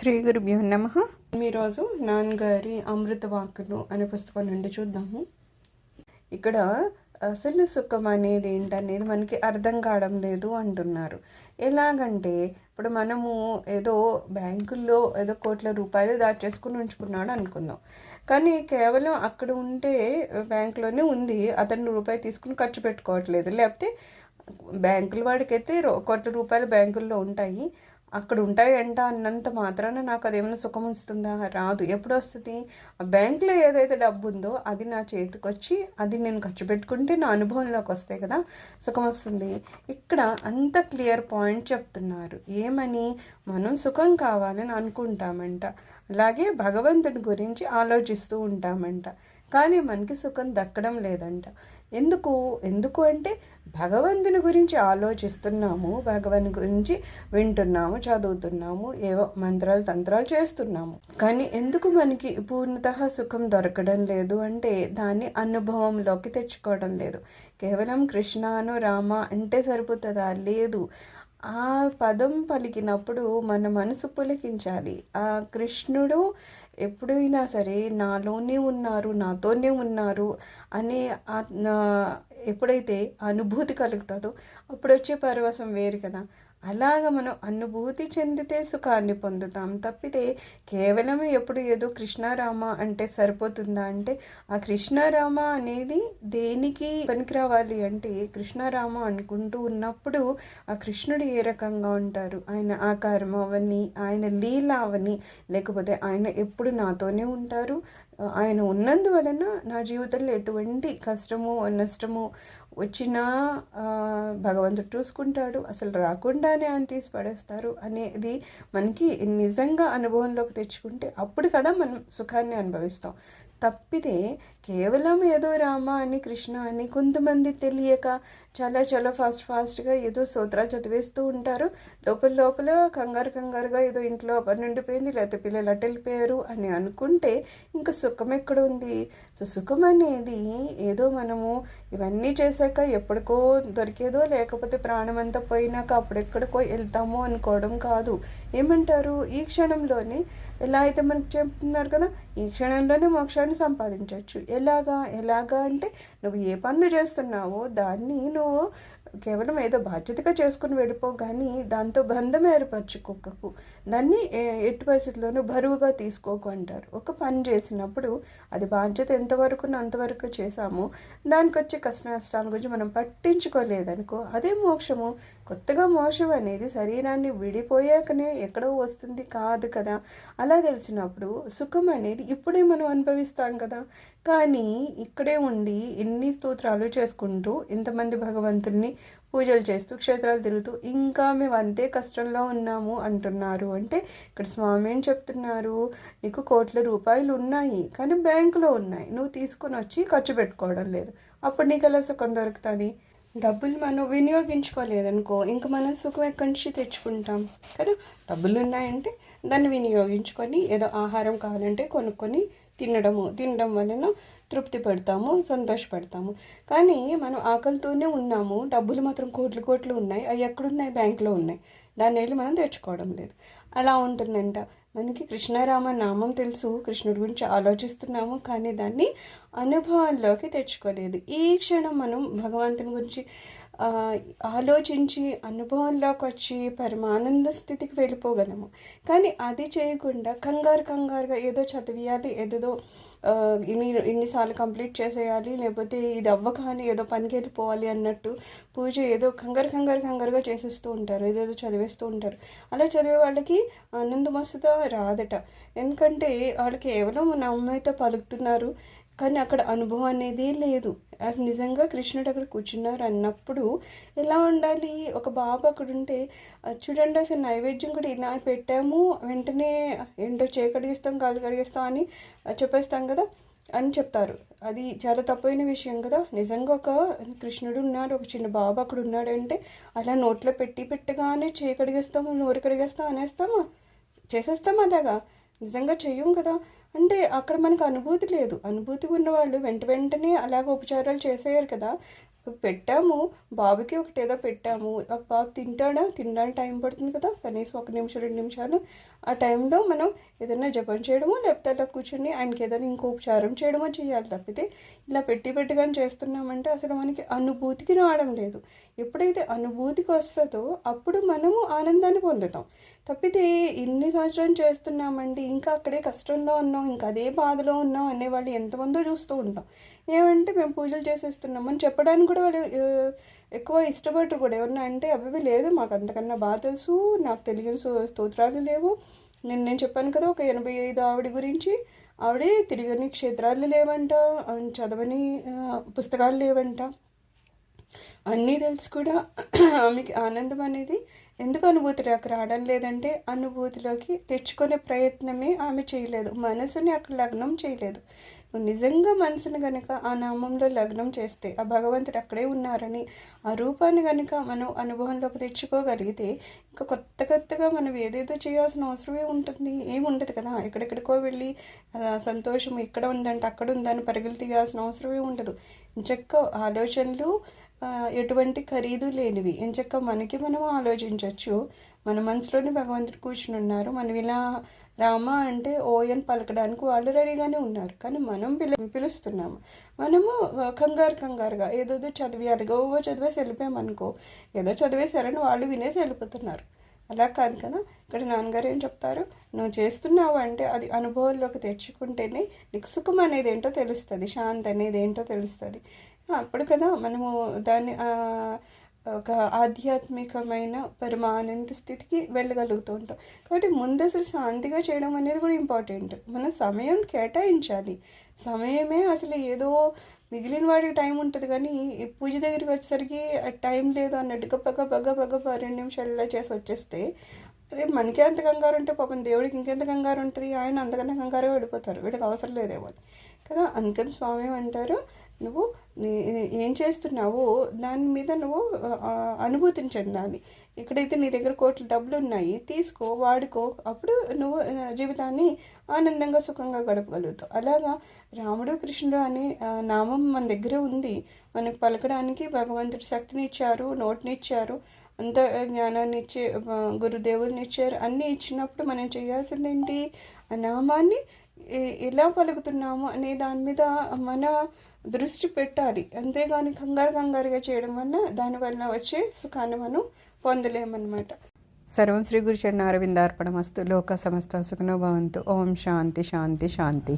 శ్రీ గురుభ్యో నమః. ఈరోజు నాన్నగారి అమృత వాక్కులు అనే పుస్తకం నుండి చూద్దాము. ఇక్కడ అసలు సుఖం అనేది ఏంటనేది మనకి అర్థం కావడం లేదు అంటున్నారు. ఎలాగంటే ఇప్పుడు మనము ఏదో బ్యాంకుల్లో ఏదో కోట్ల రూపాయలు దాచేసుకుని ఉంచుకున్నాడు అనుకుందాం. కానీ కేవలం అక్కడ ఉంటే బ్యాంకులోనే ఉంది, అతను రూపాయి తీసుకుని ఖర్చు పెట్టుకోవట్లేదు. లేకపోతే బ్యాంకుల వాడికైతే కోట్ల రూపాయలు బ్యాంకుల్లో ఉంటాయి, అక్కడ ఉంటాయంట అన్నంత మాత్రాన నాకు అదేమైనా సుఖం వస్తుందా? రాదు. ఎప్పుడు వస్తుంది? ఆ బ్యాంకులో ఏదైతే డబ్బు ఉందో అది నా చేతికి వచ్చి అది నేను ఖర్చు పెట్టుకుంటే నా అనుభవంలోకి వస్తే కదా సుఖం వస్తుంది. ఇక్కడ అంత క్లియర్ పాయింట్ చెప్తున్నారు. ఏమని? మనం సుఖం కావాలని అనుకుంటామంట, అలాగే భగవంతుడి గురించి ఆలోచిస్తూ ఉంటామంట, కానీ మనకి సుఖం దక్కడం లేదంట. ఎందుకు అంటే భగవంతుని గురించి ఆలోచిస్తున్నాము, భగవాన్ గురించి వింటున్నాము, చదువుతున్నాము, ఏవో మంత్రాలు తంత్రాలు చేస్తున్నాము, కానీ ఎందుకు మనకి పూర్ణతః సుఖం దొరకడం లేదు అంటే దాన్ని అనుభవంలోకి తెచ్చుకోవడం లేదు. కేవలం కృష్ణాను రామ అంటే సరిపోతుందా? లేదు. ఆ పదం పలికినప్పుడు మన మనసు పులకించాలి. ఆ కృష్ణుడు ఎప్పుడైనా సరే నాలోనే ఉన్నారు, నాతోనే ఉన్నారు అనే ఎప్పుడైతే అనుభూతి కలుగుతుందో అప్పుడు వచ్చే పరవశం వేరు కదా. అలాగ మనం అనుభూతి చెందితే సుఖాన్ని పొందుతాం తప్పితే కేవలం ఎప్పుడు ఏదో కృష్ణారామ అంటే సరిపోతుందా అంటే ఆ కృష్ణారామ అనేది దేనికి పనికి రావాలి అంటే కృష్ణారామ అనుకుంటూ ఉన్నప్పుడు ఆ కృష్ణుడు ఏ రకంగా ఉంటారు, ఆయన ఆకారం అవని, ఆయన లీల అవని, లేకపోతే ఆయన ఎప్పుడు నాతోనే ఉంటారు, ఆయన ఉన్నందువలన నా జీవితంలో ఎటువంటి కష్టము నష్టము వచ్చినా భగవంతుడు చూసుకుంటాడు, అసలు రాకుండానే ఆయన తీసి పడేస్తారు అనేది మనకి నిజంగా అనుభవంలోకి తెచ్చుకుంటే అప్పుడు కదా మనం సుఖాన్ని అనుభవిస్తాం. తప్పితే కేవలం ఏదో రామ అని కృష్ణ అని కొంతమంది తెలియక చాలా ఫాస్ట్గా ఏదో స్తోత్రాలు చదివేస్తూ ఉంటారు. లోపల కంగారుగా ఏదో ఇంట్లో పని ఉండిపోయింది, లేకపోతే పిల్లలు అటు వెళ్ళిపోయారు అని అనుకుంటే ఇంకా సుఖం ఎక్కడ ఉంది? సో సుఖం అనేది ఏదో మనము ఇవన్నీ చేశాక ఎప్పటికో దొరికేదో, లేకపోతే ప్రాణం అంతా పోయినాక అప్పుడెక్కడికో వెళ్తామో అనుకోవడం కాదు. ఏమంటారు? ఈ క్షణంలోనే ఎలా అయితే మనకు చెప్తున్నారు కదా, ఈ క్షణంలోనే మోక్షాన్ని సంపాదించవచ్చు. ఎలాగా అంటే నువ్వు ఏ పనులు చేస్తున్నావో దాన్ని నువ్వు కేవలం ఏదో బాధ్యతగా చేసుకుని వెళ్ళిపో, కానీ దాంతో బంధం ఏర్పరచుకోకు, దాన్ని ఎట్టి పరిస్థితుల్లోనూ బరువుగా తీసుకోకు అంటారు. ఒక పని చేసినప్పుడు అది బాధ్యత ఎంతవరకు అంతవరకు చేసామో దానికి వచ్చే కష్ట నష్టాల గురించి మనం పట్టించుకోలేదనుకో అదే మోక్షము. కొత్తగా మోక్షం అనేది శరీరాన్ని విడిపోయాకనే ఎక్కడో వస్తుంది కాదు కదా. అలా తెలిసినప్పుడు సుఖం అనేది ఇప్పుడే మనం అనుభవిస్తాం కదా. కానీ ఇక్కడే ఉండి ఎన్ని స్తోత్రాలు చేసుకుంటూ ఇంతమంది భగవంతుని పూజలు చేస్తూ క్షేత్రాలు తిరుగుతూ ఇంకా మేము అంతే కష్టంలో ఉన్నాము అంటున్నారు. అంటే ఇక్కడ స్వామి ఏం చెప్తున్నారు? నీకు కోట్ల రూపాయలు ఉన్నాయి కానీ బ్యాంకులో ఉన్నాయి, నువ్వు తీసుకొని వచ్చి ఖర్చు పెట్టుకోవడం లేదు, అప్పుడు నీకు ఎలా సుఖం దొరుకుతుంది? డబ్బులు మనం వినియోగించుకోలేదనుకో ఇంకా మనం సుఖం ఎక్కడి నుంచి తెచ్చుకుంటాం కదా. డబ్బులు ఉన్నాయంటే దాన్ని వినియోగించుకొని ఏదో ఆహారం కావాలంటే కొనుక్కొని తినడం వలన తృప్తి పడతాము, సంతోషపడతాము. కానీ మనం ఆకలితోనే ఉన్నాము, డబ్బులు మాత్రం కోట్లు ఉన్నాయి, అవి ఎక్కడున్నాయి? బ్యాంకులో ఉన్నాయి, దాన్ని వెళ్ళి మనం తెచ్చుకోవడం లేదు. అలా ఉంటుందంట. మనకి కృష్ణారామ నామం తెలుసు, కృష్ణుడి గురించి ఆలోచిస్తున్నాము, కానీ దాన్ని అనుభవంలోకి తెచ్చుకోలేదు. ఈ క్షణం మనం భగవంతుని గురించి ఆలోచించి అనుభవంలోకి వచ్చి పరమానంద స్థితికి వెళ్ళిపోగలము. కానీ అది చేయకుండా కంగారుగా ఏదో చదివేయాలి, ఏదేదో ఇన్నిసార్లు కంప్లీట్ చేసేయాలి, లేకపోతే ఇది అవ్వగానే ఏదో పనికి వెళ్ళిపోవాలి అన్నట్టు పూజ ఏదో కంగారుగా చేసేస్తూ ఉంటారు, ఏదేదో చదివేస్తూ ఉంటారు. అలా చదివే వాళ్ళకి ఆనందం వస్తుందా? రాదట. ఎందుకంటే వాళ్ళు కేవలం నమ్మయితే పలుకుతున్నారు, కానీ అక్కడ అనుభవం అనేది లేదు. నిజంగా కృష్ణుడు అక్కడ కూర్చున్నారు అన్నప్పుడు ఎలా ఉండాలి? ఒక బాబు అక్కడ ఉంటే చూడండి, అసలు నైవేద్యం కూడా ఇలా పెట్టాము, వెంటనే ఏంటో కడిగిస్తాం కాలు కడిగిస్తాం అని చెప్పేస్తాం కదా అని చెప్తారు. అది చాలా తప్పైన విషయం కదా. నిజంగా ఒక కృష్ణుడు ఉన్నాడు, ఒక చిన్న బాబు అక్కడ ఉన్నాడంటే అలా నోట్లో పెట్టగానే కడిగేస్తాము, నోరు కడిగేస్తాం అనేస్తామా? చేసేస్తాం అలాగా? నిజంగా చెయ్యం కదా. అంటే అక్కడ మనకు అనుభూతి లేదు. అనుభూతి ఉన్నవాళ్ళు వెంటనే అలాగ ఉపచారాలు చేసేయారు కదా. పెట్టాము బాబుకి ఒకటి ఏదో పెట్టాము, ఆ బాబు తింటాడా, తినడానికి టైం పడుతుంది కదా, కనీసం 1 నిమిషం 2 నిమిషాలు. ఆ టైంలో మనం ఏదైనా జపం చేయడమో లేకపోతే అలా కూర్చొని ఆయనకి ఏదైనా ఇంకో ఉపచారం చేయడమో చేయాలి తప్పితే ఇలా పెట్టిగాని చేస్తున్నామంటే అసలు మనకి అనుభూతికి రావడం లేదు. ఎప్పుడైతే అనుభూతికి వస్తుందో అప్పుడు మనము ఆనందాన్ని పొందుతాం. తప్పితే ఇన్ని సంవత్సరాలు చేస్తున్నామండి, ఇంకా అక్కడే కష్టంలో ఉన్నాం, ఇంకా అదే బాధలో ఉన్నాం అనేవాళ్ళు ఎంతమందో చూస్తూ ఉంటాం. ఏమంటే మేము పూజలు చేసేస్తున్నాం అని చెప్పడానికి కూడా వాళ్ళు ఎక్కువ ఇష్టపడరు కూడా. ఏమన్నా అంటే అవి లేదు, మాకు అంతకన్నా బాగా తెలుసు, నాకు తెలియని స్తోత్రాలు లేవు. నేను చెప్పాను కదా ఒక 85 ఆవిడ గురించి, ఆవిడే తిరగని క్షేత్రాలు లేవంట, చదవని పుస్తకాలు లేవంట, అన్నీ తెలుసు కూడా ఆమెకి ఆనందం అనేది ఎందుకు అనుభూతిలోకి రావడం లేదంటే అనుభూతిలోకి తెచ్చుకునే ప్రయత్నమే ఆమె చేయలేదు, మనసుని అక్కడ లగ్నం చేయలేదు. నిజంగా మనసుని కనుక ఆ నామంలో లగ్నం చేస్తే ఆ భగవంతుడు అక్కడే ఉన్నారని ఆ రూపాన్ని కనుక మనం అనుభవంలోకి తెచ్చుకోగలిగితే ఇంకా కొత్తగా మనం ఏదేదో చేయాల్సిన అవసరమే ఉంటుంది, ఏముండదు కదా. ఎక్కడెక్కడికో వెళ్ళి సంతోషం ఇక్కడ ఉందంటే అక్కడ ఉందని పరుగులు తీయాల్సిన అవసరమే ఉండదు. చక్క ఆలోచనలు ఎటువంటి ఖరీదు లేనివి, ఎంచక్క మనకి మనం ఆలోచించవచ్చు. మన మనసులోని భగవంతుడు కూర్చుని ఉన్నారు, మనం ఇలా రామ అంటే ఓయని పలకడానికి వాళ్ళు రెడీగానే ఉన్నారు. కానీ మనం పిలుస్తున్నాము, మనము కంగారుగా ఏదో చదివేయాలి, గోవో చదివేసి వెళ్ళిపోయామనుకో, ఏదో చదివేశారని వాళ్ళు వినేసి వెళ్ళిపోతున్నారు. అలా కాదు కదా. ఇక్కడ నాన్నగారు ఏం చెప్తారు, నువ్వు చేస్తున్నావు అంటే అది అనుభవంలోకి తెచ్చుకుంటేనే నీకు సుఖం అనేది ఏంటో తెలుస్తుంది, శాంతి అనేది ఏంటో తెలుస్తుంది. అప్పుడు కదా మనము దాన్ని ఒక ఆధ్యాత్మికమైన పరమానంద స్థితికి వెళ్ళగలుగుతూ ఉంటాం. కాబట్టి ముందు అసలు శాంతిగా చేయడం అనేది కూడా ఇంపార్టెంట్. మనం సమయం కేటాయించాలి. సమయమే అసలు ఏదో మిగిలిన వాడికి టైం ఉంటుంది కానీ పూజ దగ్గరికి వచ్చేసరికి టైం లేదు అన్నట్టు గప్ప 2 నిమిషాలు ఇలా చేసి వచ్చేస్తే అదే మనకే అంత కంగారు ఉంటే పాపం దేవుడికి ఇంకెంత కంగారు ఉంటుంది, ఆయన అంతకన్నా కంగారే వెళ్ళిపోతారు, వీళ్ళకి అవసరం లేదేమో కదా. అందుకని స్వామి అంటారు, నువ్వు ఏం చేస్తున్నావో దాని మీద నువ్వు అనుభూతిని చెందాలి. ఇక్కడైతే నీ దగ్గర కోట్ల డబ్బులు ఉన్నాయి, తీసుకో, వాడుకో, అప్పుడు నువ్వు జీవితాన్ని ఆనందంగా సుఖంగా గడపగలుగుతావు. అలాగా రాముడు కృష్ణుడు అనే నామం మన దగ్గర ఉంది, మనకు పలకడానికి భగవంతుడు శక్తిని ఇచ్చారు, నోటిని ఇచ్చారు, అంత జ్ఞానాన్ని ఇచ్చే గురుదేవుల్ని ఇచ్చారు. అన్నీ ఇచ్చినప్పుడు మనం చేయాల్సింది ఏంటి, ఆ నామాన్ని ఎలా పలుకుతున్నాము అనే దాని మీద మన దృష్టి పెట్టాలి. అంతేగాని కంగారుగా చేయడం వల్ల దానివల్ల వచ్చే సుఖాన్ని మనం పొందలేమన్నమాట. సర్వం శ్రీ గురు చరణ అరవిందార్పణమస్తు. లోక సమస్త సుఖినో భవంతు. ఓం శాంతి శాంతి శాంతి.